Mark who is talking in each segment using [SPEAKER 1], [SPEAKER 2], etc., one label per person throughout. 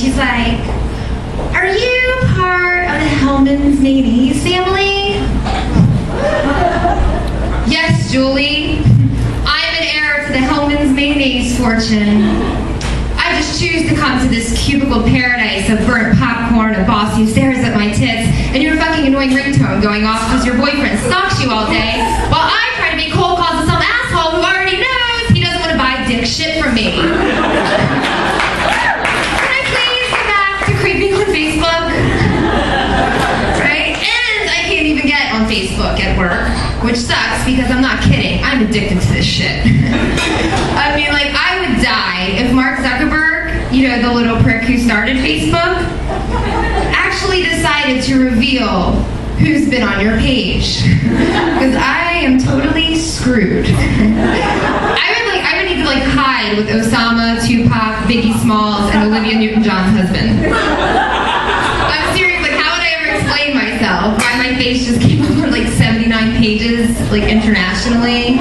[SPEAKER 1] she's like, "Are you part of the Hellman's mayonnaise family?" "Yes, Julie. I'm an heir to the Hellman's mayonnaise fortune. I just choose to come to this cubicle paradise of burnt popcorn, a boss who stares at my tits, and your fucking annoying ringtone going off because your boyfriend stalks you all day, while I try to make cold calls to some asshole who already knows he doesn't want to buy dick shit from me. Can I please get back to creeping on Facebook?" Right? And I can't even get on Facebook at work, which sucks because I'm not kidding. I'm addicted to this shit. I mean, like, I would die if Mark Zuckerberg, you know, the little prick who started Facebook, actually decided to reveal who's been on your page. Because I am totally screwed. I would need to like hide with Osama, Tupac, Biggie Smalls, and Olivia Newton-John's husband. I'm serious, like how would I ever explain myself? Why my face just came up on like 79 pages, like internationally?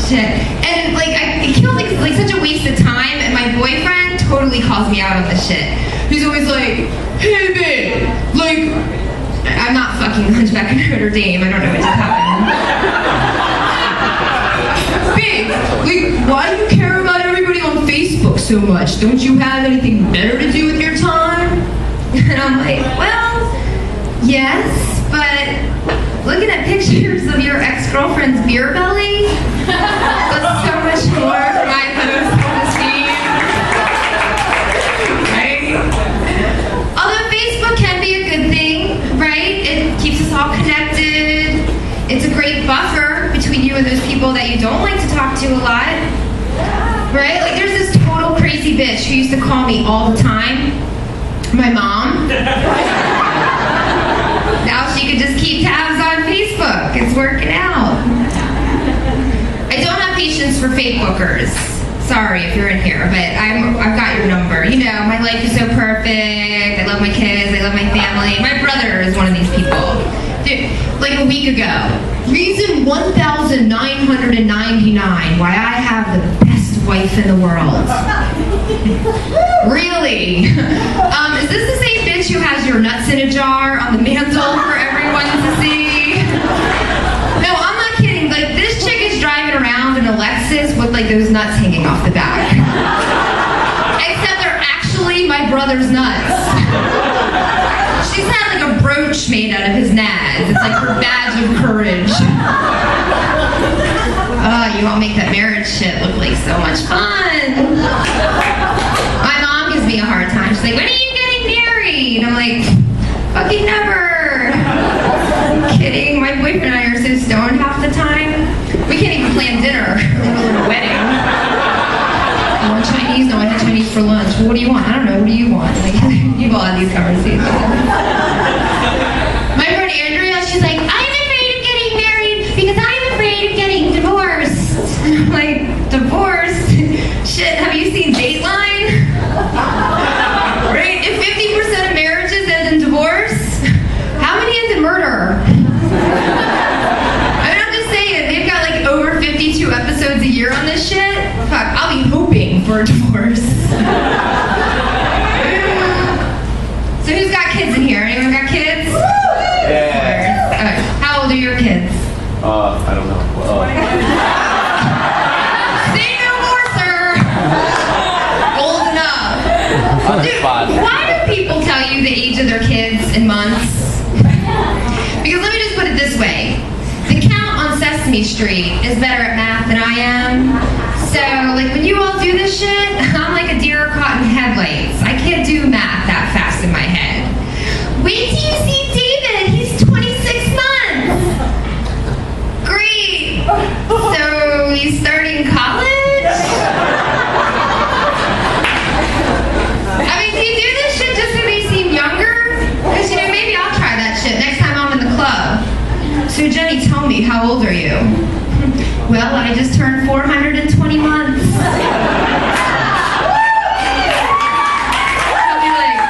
[SPEAKER 1] Shit. And like, it feels like such a waste of time, and my boyfriend totally calls me out on this shit. He's always like, "Hey babe, like," I'm not fucking Hunchback of Notre Dame, I don't know what just happened. "Babe, like, why do you care about everybody on Facebook so much? Don't you have anything better to do with your time?" And I'm like, "Well, yes, but looking at pictures of your ex-girlfriend's beer belly was so much more for my self-esteem." Right? Although Facebook can be a good thing, right? It keeps us all connected. It's a great buffer between you and those people that you don't like to talk to a lot. Right? Like, there's this total crazy bitch who used to call me all the time. My mom. Now she could just keep tabs on Facebook. It's working out. I don't have patience for Facebookers. Sorry if you're in here, but I've got your number. You know, my life is so perfect. I love my kids. I love my family. My brother is one of these people. Dude, like a week ago, reason 1,999 why I have the best wife in the world. Really? Is this the same bitch who has your nuts in a jar on the mantle for everyone to see? No, I'm not kidding. Like, this chick is driving around in a Lexus with like those nuts hanging off the back. Except they're actually my brother's nuts. She's had like a brooch made out of his nads. It's like her badge of courage. You all make that marriage shit look like so much fun. My mom gives me a hard time. She's like, "When are you getting married?" I'm like, "Fucking never." Kidding. My boyfriend and I are so stoned half the time. We can't even plan dinner, let alone a wedding. You want Chinese? No, I had Chinese for lunch. Well, what do you want? I don't know. What do you want? Like, you've all had these conversations. My friend Andrea, she's like, "I'm afraid of getting married because I'm afraid of getting divorced." I'm like, "Divorced? Shit, have you seen Dateline?" Right? If 50% of marriages end in divorce, how many end in murder? I mean, I'm just saying, they've got like over 52 episodes a year on this shit. Fuck, I'll be hoping for a divorce. So who's got kids in here? Anyone got kids? Yeah. How old are your kids?
[SPEAKER 2] I don't know.
[SPEAKER 1] Say no more, sir. Old enough. Dude, why do people tell you the age of their kids in months? Because let me just put it this way. The count on Sesame Street is better at math than I am. So, like, when you all do this shit, I'm like a deer caught in headlights. I can't do math that fast in my head. Wait till you see David. He's 26 months. Great. So, he's starting college? I mean, do you do this shit just so they seem younger? Because, you know, maybe I'll try that shit next time I'm in the club. So, Jenny, tell me, how old are you? Well, I just turned 420 months. I'll be like,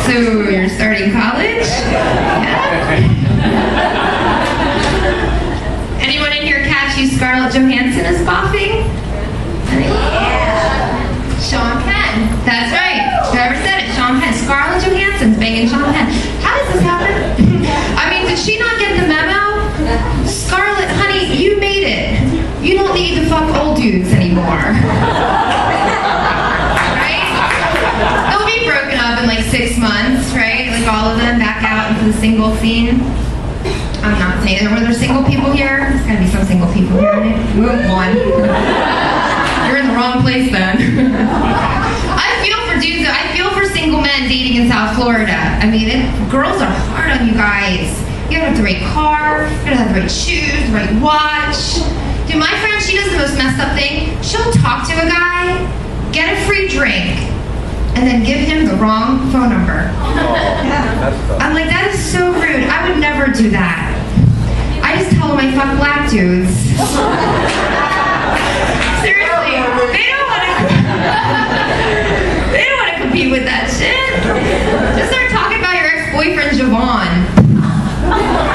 [SPEAKER 1] so you're starting college? Yeah. Anyone in here catch who Scarlett Johansson is boffing? Yeah. Sean Penn. That's right. Whoever said it, scene. I'm not saying, were there single people here? There's gotta be some single people here. Move one. You're in the wrong place then. I feel for dudes, I feel for single men dating in South Florida. I mean, girls are hard on you guys. You gotta have the right car, you gotta have the right shoes, the right watch. Dude, my friend, she does the most messed up thing. She'll talk to a guy, get a free drink, and then give him the wrong phone number. I'm like, that is so rude. I would never do that. I just tell them I fuck black dudes. Seriously, they don't want to compete with that shit. Just start talking about your ex-boyfriend Javon.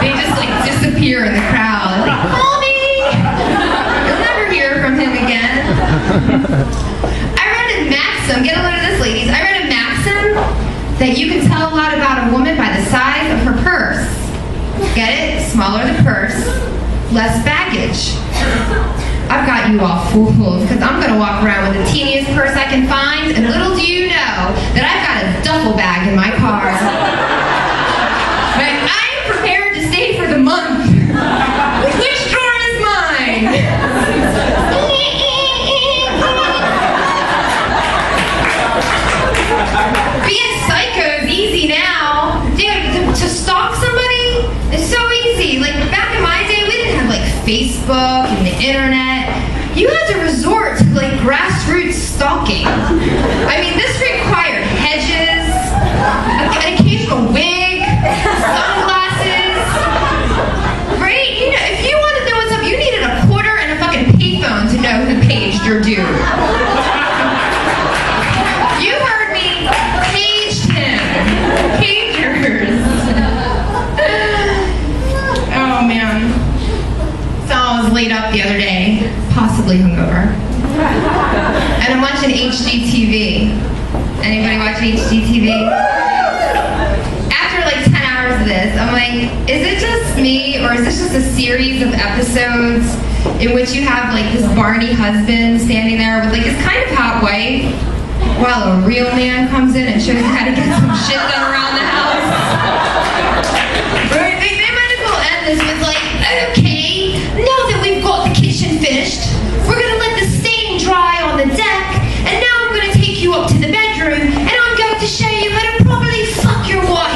[SPEAKER 1] They just like disappear in the crowd. Like, call me. You'll never hear from him again. I read a maxim. Get a load of this, ladies. I read a maxim that you can tell a lot about a woman by the size of her purse. Get it? Smaller the purse, less baggage. I've got you all fooled, because I'm going to walk around with the teeniest purse I can find, and little do you know that I've got a duffel bag in my car. But I am prepared to stay for the month. Which drawer is mine? Being psycho is easy now. Dude, to stalk somebody is so easy. Like, back in my day, we didn't have, like, Facebook and the internet. You had to resort to, like, grassroots stalking. I mean, this required hedges, an occasional wig, sunglasses, right? You know, if you wanted to know what's up, you needed a quarter and a fucking payphone to know who paged your dude. You heard me. Paged him. Pagers. Oh, man. So I was laid up the other day, possibly hungover. And I'm watching HGTV. Anybody watching HGTV? After like 10 hours of this, I'm like, is it just me, or is this just a series of episodes in which you have like this Barney husband standing there with like his kind of hot wife, while a real man comes in and shows you how to get some shit done around the house? Right? They might as well end this with like, okay, now that we've got the kitchen finished, we're gonna let the stain dry on the deck, and now I'm gonna take you up to the bedroom, and I'm going to show you how to properly fuck your wife.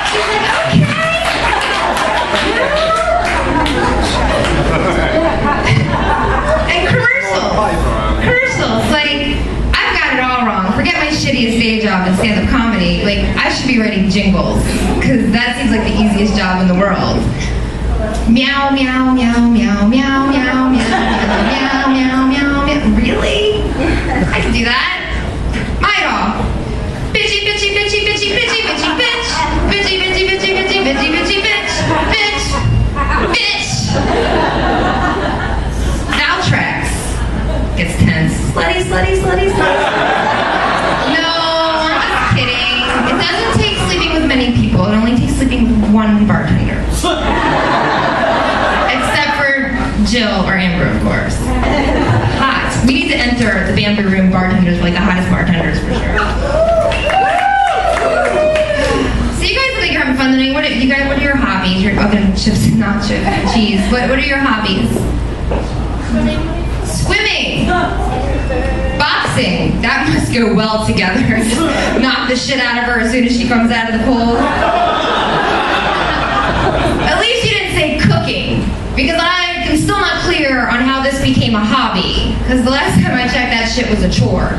[SPEAKER 1] She's like, okay. And commercials, like, I've got it all wrong. Forget my shittiest day job in stand-up comedy. Like, I should be writing jingles, because that seems like the easiest job in the world. Meow, meow, meow, meow, meow, meow, meow, meow, meow, meow, meow. Really? I can do that. Might all. Bitchy, bitchy, bitchy, bitchy, bitchy, bitchy, bitch. Bitchy, bitchy, bitchy, bitchy, bitchy, bitchy, bitch. Bitch. Bitch. Valtrax. Gets tense. Slutty, slutty, slutty, slutty. No, I'm just kidding. It doesn't take sleeping with many people. It only takes sleeping with one bartender. Except for Jill or Amber, of course. Hot. We need to enter the Bamboo Room bartenders, like the hottest bartenders for sure. So you guys think you're having fun tonight. What are your hobbies? Your other chips and nachos and cheese. What are your hobbies? Swimming. Boxing. That must go well together. Knock the shit out of her as soon as she comes out of the pool. At least you didn't say cooking, because I am still not clear on how this became a hobby, because the last time I checked, that shit was a chore.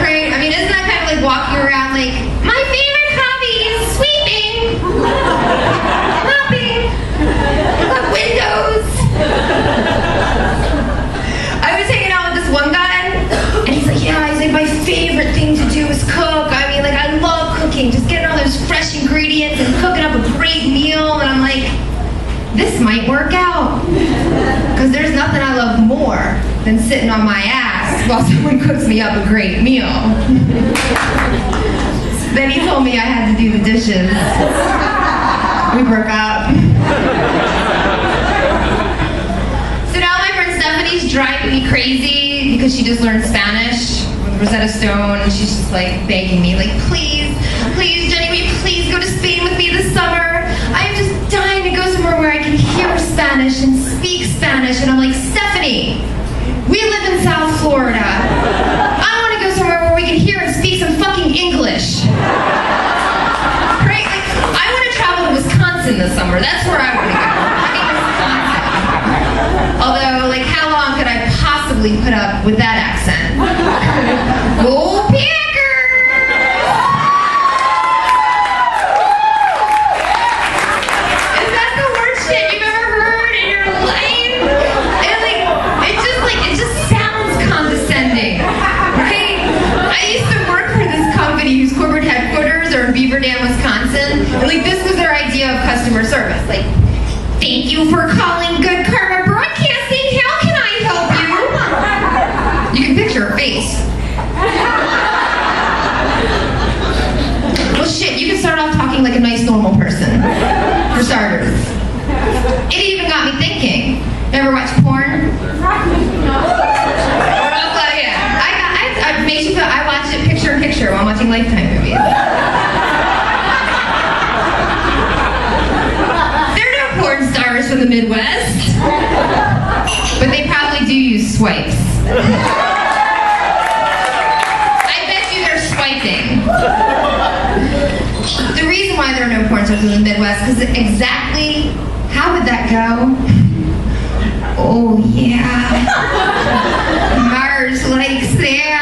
[SPEAKER 1] Right? I mean, isn't that kind of like walking around like, my favorite hobby is sweeping, mopping, windows. I was hanging out with this one guy, and he's like, yeah, he's like, my favorite thing to do is cook. I mean, like, I love cooking, just getting all those fresh ingredients and cooking up a great meal. And I'm like, this might work out, because there's nothing I love more than sitting on my ass while someone cooks me up a great meal. Then he told me I had to do the dishes. We broke up. So now my friend Stephanie's driving me crazy because she just learned Spanish with Rosetta Stone, and she's just like begging me, like, please, please, Jenny, will you Spanish, and I'm like, Stephanie, we live in South Florida. I want to go somewhere where we can hear and speak some fucking English. Right? Like, I want to travel to Wisconsin this summer. That's where I want to go. I mean, Wisconsin. Although, like, how long could I possibly put up with that accent? Go Packers! Is that the worst shit you've ever heard in your life? And it just sounds condescending, right? I used to work for this company whose corporate headquarters are in Beaver Dam, Wisconsin, and like this was their idea of customer service. Like, thank you for calling Good Karma Broadcasting. How can I help you? You can picture her face. Well, shit, you can start off talking like a nice, normal person, for starters. It even got me thinking. Ever watch porn? Makes you feel, I watch it picture in picture while I'm watching Lifetime movies. There are no porn stars from the Midwest, but they probably do use swipes. I bet you they're swiping. The reason why there are no porn stars in the Midwest is exactly, how would that go? Oh yeah, Mars likes that.